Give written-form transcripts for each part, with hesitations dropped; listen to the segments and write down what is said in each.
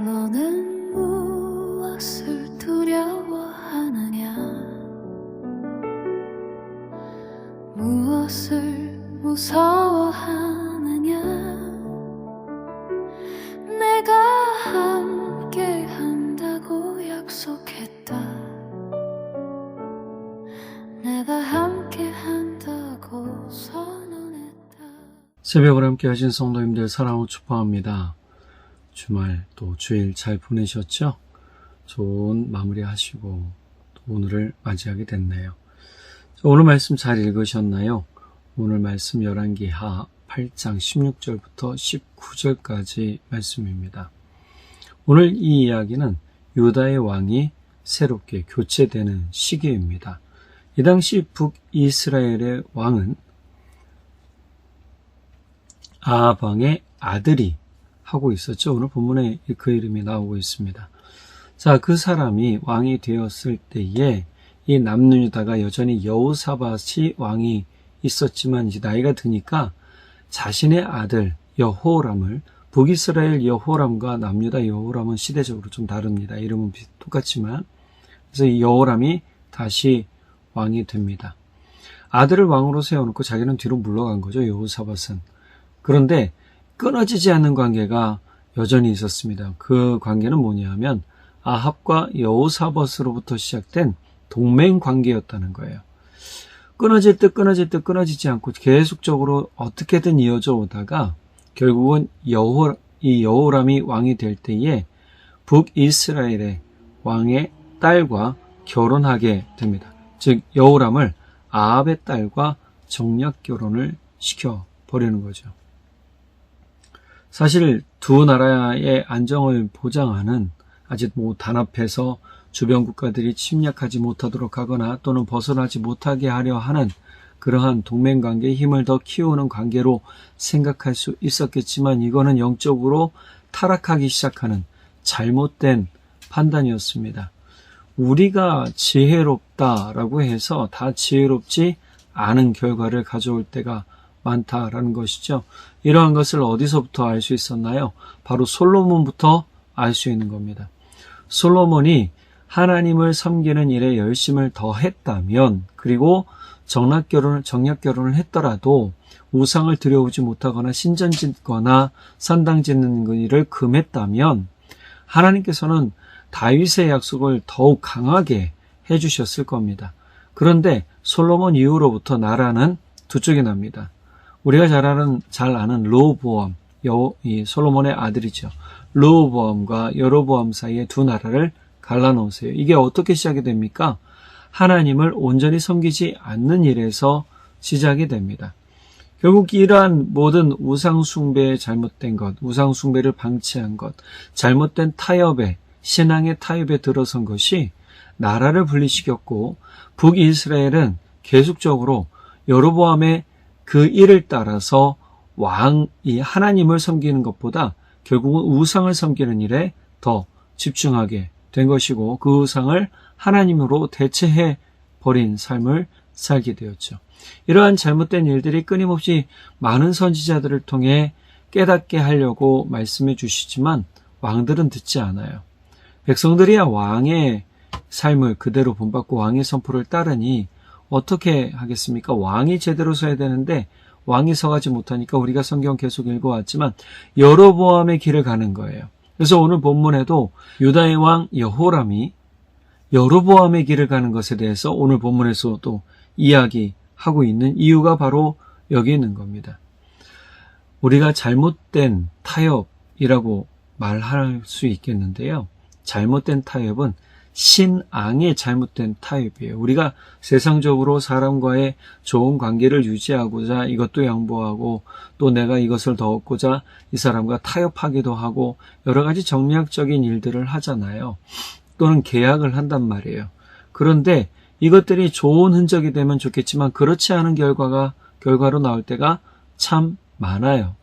너는 무엇을 두려워하느냐? 무엇을 무서워하느냐? 내가 함께 한다고 약속했다. 내가 함께 한다고 선언했다. 새벽을 함께 하신 성도님들 사랑으로 축복합니다. 주말 또 주일 잘 보내셨죠? 좋은 마무리 하시고 또 오늘을 맞이하게 됐네요. 오늘 말씀 잘 읽으셨나요? 오늘 말씀 열왕기하 8장 16절부터 19절까지 말씀입니다. 오늘 이 이야기는 유다의 왕이 새롭게 교체되는 시기입니다. 이 당시 북이스라엘의 왕은 아합 왕의 아들이 하고 있었죠. 오늘 본문에 그 이름이 나오고 있습니다. 자, 그 사람이 왕이 되었을 때에 이 남유다가 여전히 여호사밧이 왕이 있었지만 이제 나이가 드니까 자신의 아들 여호람을, 북이스라엘 여호람과 남유다 여호람은 시대적으로 좀 다릅니다. 이름은 똑같지만, 그래서 이 여호람이 다시 왕이 됩니다. 아들을 왕으로 세워놓고 자기는 뒤로 물러간 거죠. 여호사밧은. 그런데 끊어지지 않는 관계가 여전히 있었습니다. 그 관계는 뭐냐 하면 아합과 여호사밧으로부터 시작된 동맹 관계였다는 거예요. 끊어질 듯 끊어지지 않고 계속적으로 어떻게든 이어져 오다가 결국은 이 여호람이 왕이 될 때에 북이스라엘의 왕의 딸과 결혼하게 됩니다. 즉 여호람을 아합의 딸과 정략 결혼을 시켜버리는 거죠. 사실 두 나라의 안정을 보장하는, 아직 단합해서 주변 국가들이 침략하지 못하도록 하거나 또는 벗어나지 못하게 하려 하는 그러한 동맹관계의 힘을 더 키우는 관계로 생각할 수 있었겠지만, 이거는 영적으로 타락하기 시작하는 잘못된 판단이었습니다. 우리가 지혜롭다라고 해서 다 지혜롭지 않은 결과를 가져올 때가 많다라는 것이죠. 이러한 것을 어디서부터 알 수 있었나요? 바로 솔로몬부터 알 수 있는 겁니다. 솔로몬이 하나님을 섬기는 일에 열심을 더했다면, 그리고 정략 결혼을 했더라도 우상을 들여오지 못하거나 신전 짓거나 산당 짓는 일을 금했다면 하나님께서는 다윗의 약속을 더욱 강하게 해주셨을 겁니다. 그런데 솔로몬 이후로부터 나라는 두 쪽이 납니다. 우리가 잘 아는 르호보암, 이 솔로몬의 아들이죠. 르호보암과 여로보암 사이에 두 나라를 갈라놓으세요. 이게 어떻게 시작이 됩니까? 하나님을 온전히 섬기지 않는 일에서 시작이 됩니다. 결국 이러한 모든 우상숭배의 잘못된 것, 우상숭배를 방치한 것, 잘못된 타협에, 신앙의 타협에 들어선 것이 나라를 분리시켰고, 북이스라엘은 계속적으로 여로보암의 그 일을 따라서 왕이 하나님을 섬기는 것보다 결국은 우상을 섬기는 일에 더 집중하게 된 것이고, 그 우상을 하나님으로 대체해 버린 삶을 살게 되었죠. 이러한 잘못된 일들이 끊임없이 많은 선지자들을 통해 깨닫게 하려고 말씀해 주시지만 왕들은 듣지 않아요. 백성들이야 왕의 삶을 그대로 본받고 왕의 선포를 따르니 어떻게 하겠습니까? 왕이 제대로 서야 되는데 왕이 서가지 못하니까 우리가 성경 계속 읽어왔지만 여로보암의 길을 가는 거예요. 그래서 오늘 본문에도 유다의 왕 여호람이 여로보암의 길을 가는 것에 대해서 오늘 본문에서도 이야기하고 있는 이유가 바로 여기 있는 겁니다. 우리가 잘못된 타협이라고 말할 수 있겠는데요. 잘못된 타협은 신앙의 잘못된 타협이에요. 우리가 세상적으로 사람과의 좋은 관계를 유지하고자 이것도 양보하고 또 내가 이것을 더 얻고자 이 사람과 타협하기도 하고 여러 가지 정략적인 일들을 하잖아요. 또는 계약을 한단 말이에요. 그런데 이것들이 좋은 흔적이 되면 좋겠지만 그렇지 않은 결과로 나올 때가 참 많아요.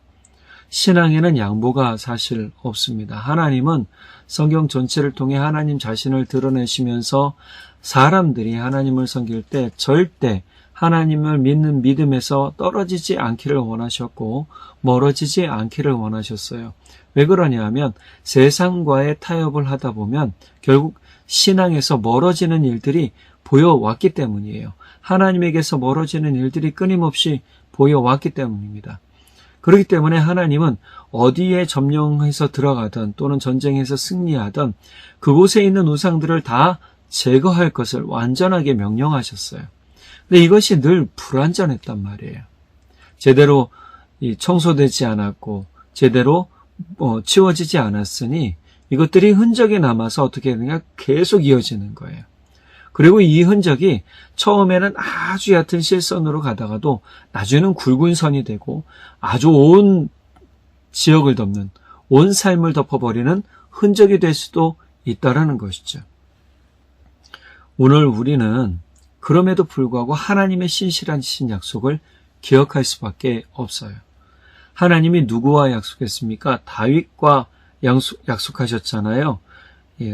신앙에는 양보가 사실 없습니다. 하나님은 성경 전체를 통해 하나님 자신을 드러내시면서 사람들이 하나님을 섬길 때 절대 하나님을 믿는 믿음에서 떨어지지 않기를 원하셨고 멀어지지 않기를 원하셨어요. 왜 그러냐 하면 세상과의 타협을 하다 보면 결국 신앙에서 멀어지는 일들이 보여왔기 때문이에요. 하나님에게서 멀어지는 일들이 끊임없이 보여왔기 때문입니다. 그렇기 때문에 하나님은 어디에 점령해서 들어가든 또는 전쟁에서 승리하든 그곳에 있는 우상들을 다 제거할 것을 완전하게 명령하셨어요. 근데 이것이 늘 불완전했단 말이에요. 제대로 청소되지 않았고 제대로 치워지지 않았으니 이것들이 흔적이 남아서 어떻게 되냐 계속 이어지는 거예요. 그리고 이 흔적이 처음에는 아주 얕은 실선으로 가다가도 나중에는 굵은 선이 되고 아주 온 지역을 덮는, 온 삶을 덮어버리는 흔적이 될 수도 있다라는 것이죠. 오늘 우리는 그럼에도 불구하고 하나님의 신실하신 약속을 기억할 수밖에 없어요. 하나님이 누구와 약속했습니까? 다윗과 약속하셨잖아요.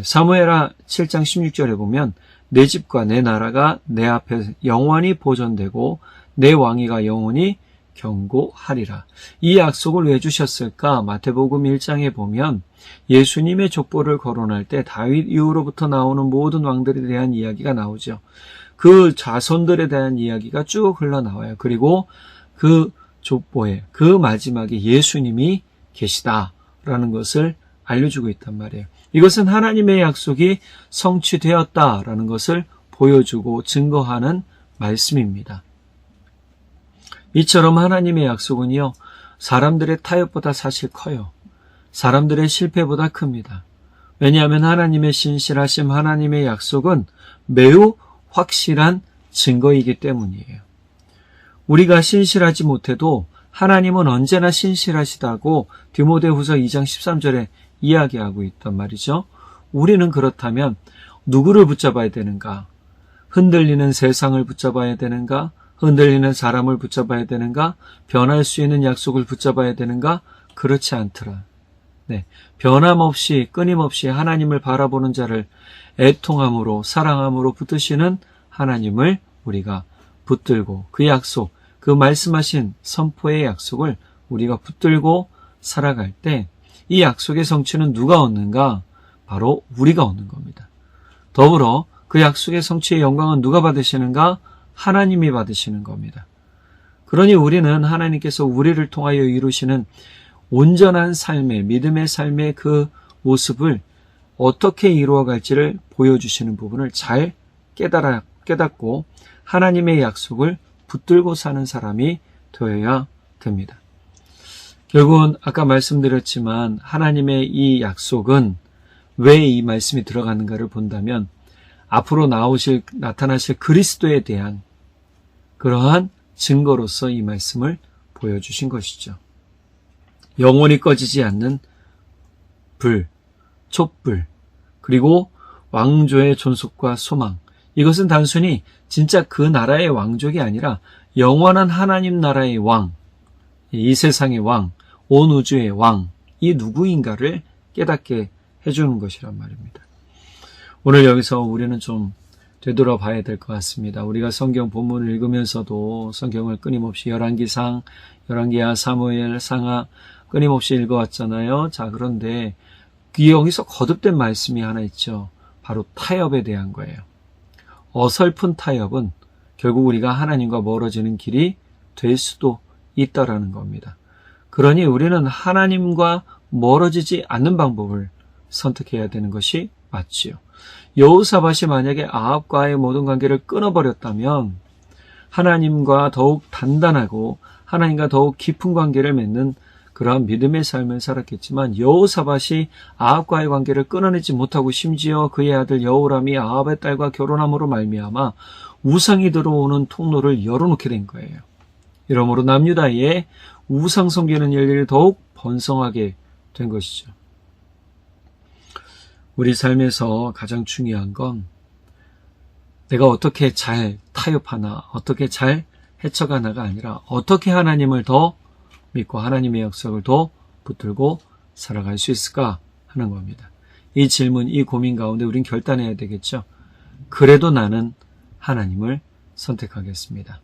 사무엘하 7장 16절에 보면 내 집과 내 나라가 내 앞에 영원히 보존되고 내 왕위가 영원히 경고하리라. 이 약속을 왜 주셨을까? 마태복음 1장에 보면 예수님의 족보를 거론할 때 다윗 이후로부터 나오는 모든 왕들에 대한 이야기가 나오죠. 그 자손들에 대한 이야기가 쭉 흘러나와요. 그리고 그 족보에 그 마지막에 예수님이 계시다라는 것을 알려주고 있단 말이에요. 이것은 하나님의 약속이 성취되었다라는 것을 보여주고 증거하는 말씀입니다. 이처럼 하나님의 약속은요, 사람들의 타협보다 사실 커요. 사람들의 실패보다 큽니다. 왜냐하면 하나님의 신실하심, 하나님의 약속은 매우 확실한 증거이기 때문이에요. 우리가 신실하지 못해도 하나님은 언제나 신실하시다고 디모데후서 2장 13절에 이야기하고 있단 말이죠. 우리는 그렇다면 누구를 붙잡아야 되는가? 흔들리는 세상을 붙잡아야 되는가? 흔들리는 사람을 붙잡아야 되는가? 변할 수 있는 약속을 붙잡아야 되는가? 그렇지 않더라. 변함없이 끊임없이 하나님을 바라보는 자를 애통함으로 사랑함으로 붙드시는 하나님을 우리가 붙들고 그 약속, 그 말씀하신 선포의 약속을 우리가 붙들고 살아갈 때 이 약속의 성취는 누가 얻는가? 바로 우리가 얻는 겁니다. 더불어 그 약속의 성취의 영광은 누가 받으시는가? 하나님이 받으시는 겁니다. 그러니 우리는 하나님께서 우리를 통하여 이루시는 온전한 삶의, 믿음의 삶의 그 모습을 어떻게 이루어갈지를 보여주시는 부분을 잘 깨닫고 하나님의 약속을 붙들고 사는 사람이 되어야 됩니다. 결국은 아까 말씀드렸지만 하나님의 이 약속은 왜 이 말씀이 들어가는가를 본다면 앞으로 나타나실 그리스도에 대한 그러한 증거로서 이 말씀을 보여주신 것이죠. 영원히 꺼지지 않는 불, 촛불, 그리고 왕조의 존속과 소망. 이것은 단순히 진짜 그 나라의 왕족이 아니라 영원한 하나님 나라의 왕, 이 세상의 왕, 온 우주의 왕, 이 누구인가를 깨닫게 해주는 것이란 말입니다. 오늘 여기서 우리는 좀 되돌아봐야 될 것 같습니다. 우리가 성경 본문을 읽으면서도 성경을 끊임없이 열왕기상, 열왕기하, 사무엘, 상하 끊임없이 읽어왔잖아요. 자, 그런데 여기서 거듭된 말씀이 하나 있죠. 바로 타협에 대한 거예요. 어설픈 타협은 결국 우리가 하나님과 멀어지는 길이 될 수도 있다라는 겁니다. 그러니 우리는 하나님과 멀어지지 않는 방법을 선택해야 되는 것이 맞지요. 여호사밧이 만약에 아합과의 모든 관계를 끊어버렸다면 하나님과 더욱 단단하고 하나님과 더욱 깊은 관계를 맺는 그러한 믿음의 삶을 살았겠지만 여호사밧이 아합과의 관계를 끊어내지 못하고 심지어 그의 아들 여호람이 아합의 딸과 결혼함으로 말미암아 우상이 들어오는 통로를 열어놓게 된 거예요. 이러므로 남유다에 우상 섬기는 일들이 더욱 번성하게 된 것이죠. 우리 삶에서 가장 중요한 건 내가 어떻게 잘 타협하나, 어떻게 잘 헤쳐가나가 아니라 어떻게 하나님을 더 믿고 하나님의 약속을 더 붙들고 살아갈 수 있을까 하는 겁니다. 이 질문, 이 고민 가운데 우린 결단해야 되겠죠. 그래도 나는 하나님을 선택하겠습니다.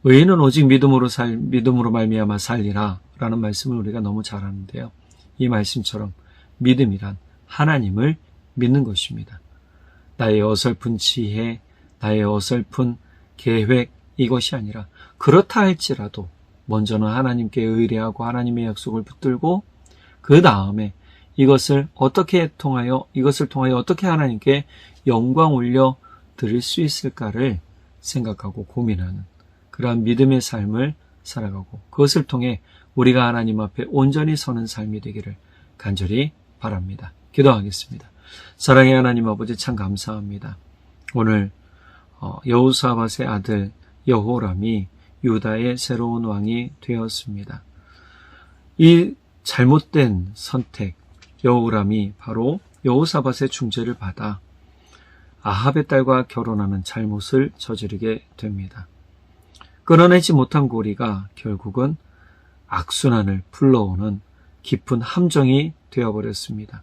의인은 오직 믿음으로 말미암아 살리라 라는 말씀을 우리가 너무 잘 아는데요. 이 말씀처럼 믿음이란 하나님을 믿는 것입니다. 나의 어설픈 지혜, 나의 어설픈 계획 이것이 아니라 그렇다 할지라도 먼저는 하나님께 의뢰하고 하나님의 약속을 붙들고 그 다음에 이것을 통하여 어떻게 하나님께 영광 올려 드릴 수 있을까를 생각하고 고민하는 그러한 믿음의 삶을 살아가고 그것을 통해 우리가 하나님 앞에 온전히 서는 삶이 되기를 간절히 바랍니다. 기도하겠습니다. 사랑의 하나님 아버지 참 감사합니다. 오늘 여호사밧의 아들 여호람이 유다의 새로운 왕이 되었습니다. 이 잘못된 선택, 여호람이 바로 여호사밧의 중재를 받아 아합의 딸과 결혼하는 잘못을 저지르게 됩니다. 끊어내지 못한 고리가 결국은 악순환을 불러오는 깊은 함정이 되어버렸습니다.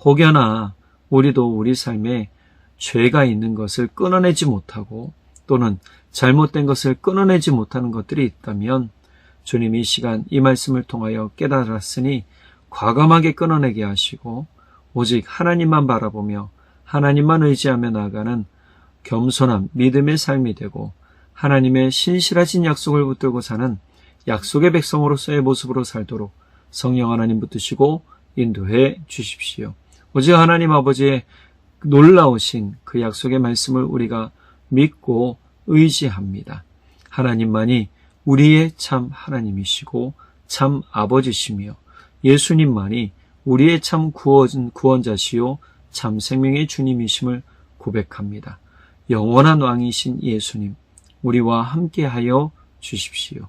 혹여나 우리도 우리 삶에 죄가 있는 것을 끊어내지 못하고 또는 잘못된 것을 끊어내지 못하는 것들이 있다면 주님이 이 시간 이 말씀을 통하여 깨달았으니 과감하게 끊어내게 하시고 오직 하나님만 바라보며 하나님만 의지하며 나아가는 겸손한 믿음의 삶이 되고 하나님의 신실하신 약속을 붙들고 사는 약속의 백성으로서의 모습으로 살도록 성령 하나님 붙드시고 인도해 주십시오. 오직 하나님 아버지의 놀라우신 그 약속의 말씀을 우리가 믿고 의지합니다. 하나님만이 우리의 참 하나님이시고 참 아버지시며 예수님만이 우리의 참 구원자시요 참 생명의 주님이심을 고백합니다. 영원한 왕이신 예수님, 우리와 함께하여 주십시오.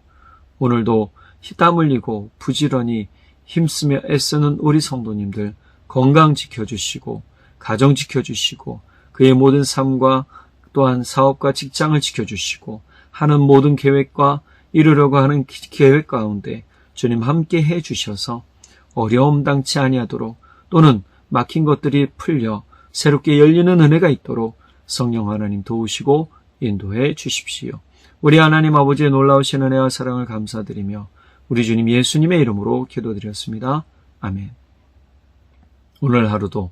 오늘도 땀 흘리고 부지런히 힘쓰며 애쓰는 우리 성도님들 건강 지켜주시고 가정 지켜주시고 그의 모든 삶과 또한 사업과 직장을 지켜주시고 하는 모든 계획과 이루려고 하는 계획 가운데 주님 함께 해주셔서 어려움 당치 아니하도록 또는 막힌 것들이 풀려 새롭게 열리는 은혜가 있도록 성령 하나님 도우시고 인도해 주십시오. 우리 하나님 아버지의 놀라우신 은혜와 사랑을 감사드리며 우리 주님 예수님의 이름으로 기도드렸습니다. 아멘. 오늘 하루도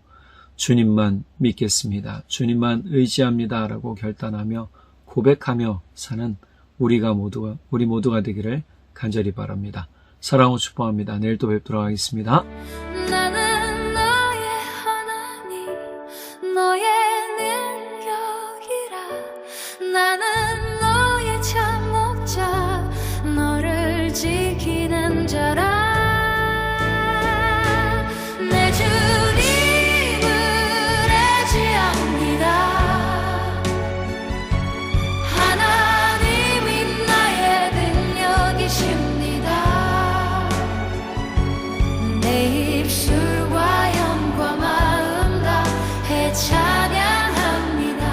주님만 믿겠습니다. 주님만 의지합니다. 라고 결단하며 고백하며 사는 우리 모두가 되기를 간절히 바랍니다. 사랑하고 축복합니다. 내일 또 뵙도록 하겠습니다. 나는 너의 하나님 너의 능력이라 나는 너의 참 목자 너를 지키는 자라 내 주님을 의지합니다. 하나님이 나의 능력이십니다. 내 입술과 영과 마음 다해 찬양합니다.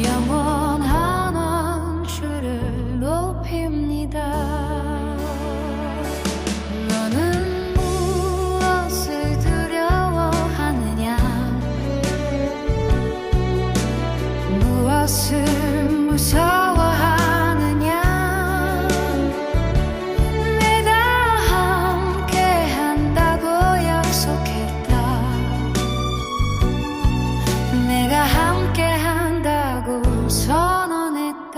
영원한 주를 높입니다. 너는 무엇을 두려워하느냐 무엇을 무서워하느냐 내가 함께 한다고 약속했다. 내가 함께 한다고 선언했다.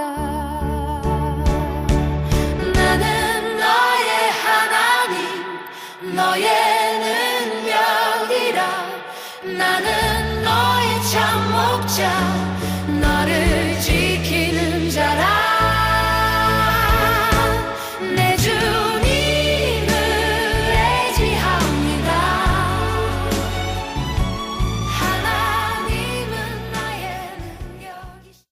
나는 너의 하나님 너의 능력이라 나는 너의 참 목자